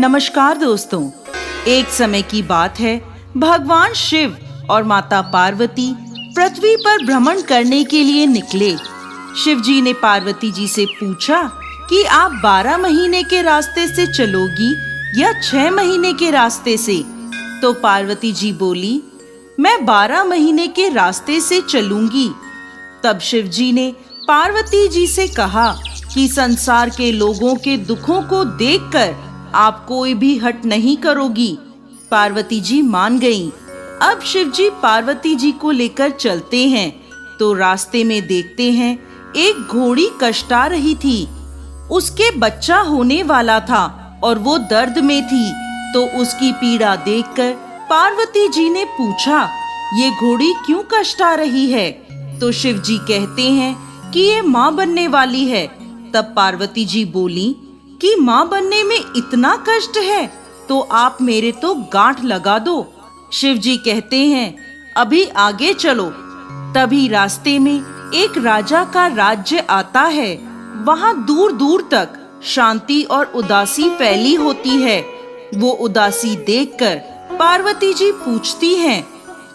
नमस्कार दोस्तों। एक समय की बात है, भगवान शिव और माता पार्वती पृथ्वी पर भ्रमण करने के लिए निकले। शिव जी ने पार्वती जी से पूछा कि आप 12 महीने के रास्ते से चलोगी या 6 महीने के रास्ते से? तो पार्वती जी बोली, मैं 12 महीने के रास्ते से चलूंगी। तब शिव जी ने पार्वती जी से कहा कि संसार के लोगों के दुखों को देखकर आप कोई भी हट नहीं करोगी। पार्वती जी मान गईं। अब शिव जी पार्वती जी को लेकर चलते हैं तो रास्ते में देखते हैं एक घोड़ी कष्टा रही थी। उसके बच्चा होने वाला था और वो दर्द में थी। तो उसकी पीड़ा देखकर पार्वती जी ने पूछा, ये घोड़ी क्यों कष्टा रही है? तो शिव जी कहते हैं कि ये माँ बनने वाली है। तब पार्वती जी बोली कि माँ बनने में इतना कष्ट है तो आप मेरे तो गांठ लगा दो। शिव जी कहते हैं, अभी आगे चलो। तभी रास्ते में एक राजा का राज्य आता है। वहाँ दूर दूर तक शांति और उदासी फैली होती है। वो उदासी देखकर पार्वती जी पूछती हैं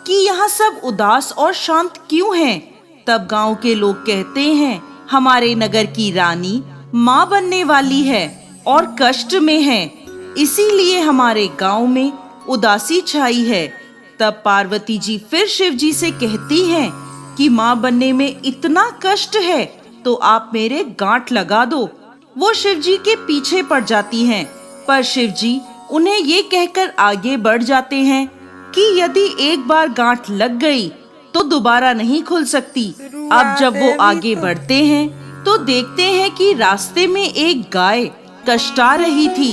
कि यहाँ सब उदास और शांत क्यों हैं? तब गांव के लोग कहते हैं, हमारे नगर की रानी माँ बनने वाली है और कष्ट में है, इसीलिए हमारे गांव में उदासी छाई है। तब पार्वती जी फिर शिव जी से कहती हैं कि माँ बनने में इतना कष्ट है तो आप मेरे गांठ लगा दो। वो शिव जी के पीछे पड़ जाती हैं, पर शिव जी उन्हें ये कहकर आगे बढ़ जाते हैं कि यदि एक बार गांठ लग गई तो दोबारा नहीं खुल सकती। अब जब वो आगे बढ़ते हैं तो देखते हैं कि रास्ते में एक गाय कष्टा रही थी।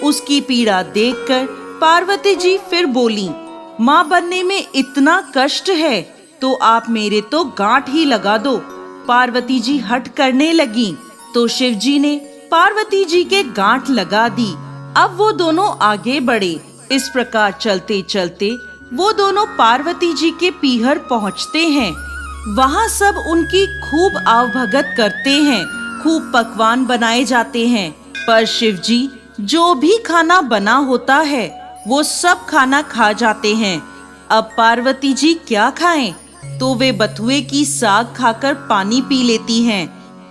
उसकी पीड़ा देखकर पार्वती जी फिर बोली, माँ बनने में इतना कष्ट है तो आप मेरे तो गांठ ही लगा दो। पार्वती जी हट करने लगी तो शिव जी ने पार्वती जी के गांठ लगा दी। अब वो दोनों आगे बढ़े। इस प्रकार चलते चलते वो दोनों पार्वती जी के पीहर पहुँचते हैं। वहाँ सब उनकी खूब आवभगत करते हैं, खूब पकवान बनाए जाते हैं। पर शिव जी जो भी खाना बना होता है वो सब खाना खा जाते हैं। अब पार्वती जी क्या खाएं? तो वे बथुए की साग खाकर पानी पी लेती हैं।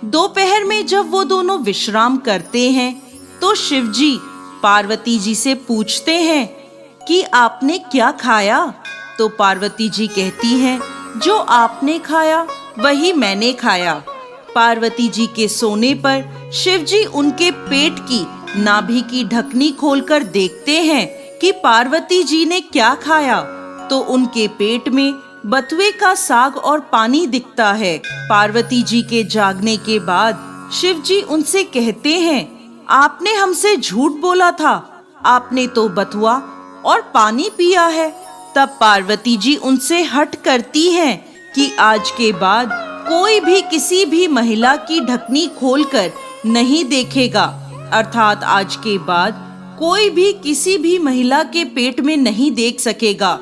दोपहर में जब वो दोनों विश्राम करते हैं तो शिव जी पार्वती जी से पूछते हैं कि आपने क्या खाया? तो पार्वती जी कहती हैं, जो आपने खाया वही मैंने खाया। पार्वती जी के सोने पर शिव जी उनके पेट की नाभि की ढकनी खोलकर देखते हैं कि पार्वती जी ने क्या खाया। तो उनके पेट में बथुए का साग और पानी दिखता है। पार्वती जी के जागने के बाद शिव जी उनसे कहते हैं, आपने हमसे झूठ बोला था, आपने तो बथुआ और पानी पिया है। तब पार्वती जी उनसे हठ करती हैं कि आज के बाद कोई भी किसी भी महिला की ढकनी खोलकर नहीं देखेगा। अर्थात आज के बाद कोई भी किसी भी महिला के पेट में नहीं देख सकेगा,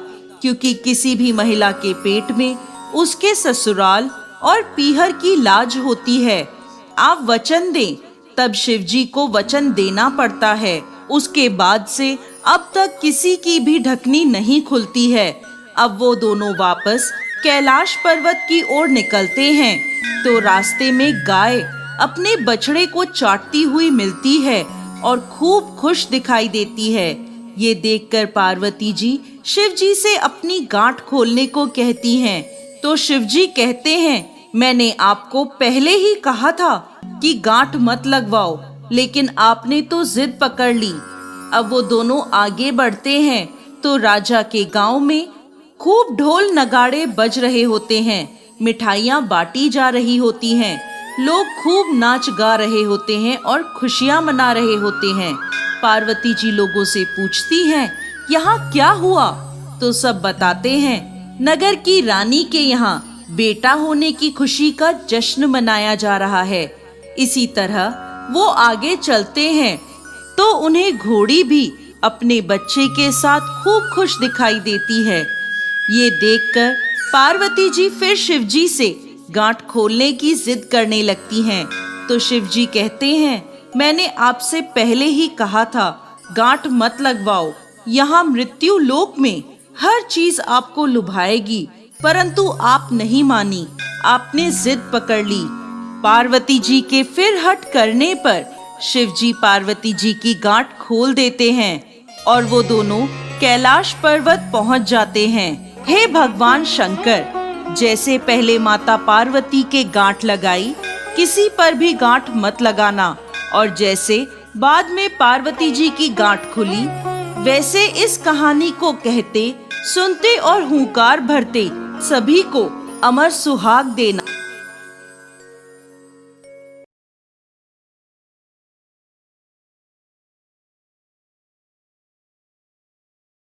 क्योंकि किसी भी महिला के पेट में उसके ससुराल और पीहर की लाज होती है। आप वचन दें। तब शिव जी को वचन देना पड़ता है। उसके बाद से अब तक किसी की भी ढकनी नहीं खुलती है। अब वो दोनों वापस कैलाश पर्वत की ओर निकलते हैं तो रास्ते में गाय अपने बछड़े को चाटती हुई मिलती है और खूब खुश दिखाई देती है। ये देखकर पार्वती जी शिव जी से अपनी गांठ खोलने को कहती हैं। तो शिव जी कहते हैं, मैंने आपको पहले ही कहा था कि गांठ मत लगवाओ, लेकिन आपने तो जिद पकड़ ली। अब वो दोनों आगे बढ़ते हैं तो राजा के गांव में खूब ढोल नगाड़े बज रहे होते हैं, मिठाइयाँ बांटी जा रही होती हैं, लोग खूब नाच गा रहे होते हैं और खुशियाँ मना रहे होते हैं। पार्वती जी लोगों से पूछती हैं, यहाँ क्या हुआ? तो सब बताते हैं, नगर की रानी के यहाँ बेटा होने की खुशी का जश्न मनाया जा रहा है। इसी तरह वो आगे चलते हैं तो उन्हें घोड़ी भी अपने बच्चे के साथ खूब खुश दिखाई देती है। ये देखकर पार्वती जी फिर शिव जी से गांठ खोलने की जिद करने लगती हैं। तो शिव जी कहते हैं, मैंने आपसे पहले ही कहा था गांठ मत लगवाओ। यहाँ मृत्यु लोक में हर चीज आपको लुभाएगी, परंतु आप नहीं मानी, आपने जिद पकड़ ली। पार्वती जी के फिर हट करने पर शिव जी पार्वती जी की गांठ खोल देते हैं और वो दोनों कैलाश पर्वत पहुंच जाते हैं। हे भगवान शंकर, जैसे पहले माता पार्वती के गांठ लगाई, किसी पर भी गांठ मत लगाना, और जैसे बाद में पार्वती जी की गांठ खुली, वैसे इस कहानी को कहते, सुनते और हुंकार भरते सभी को अमर सुहाग देना।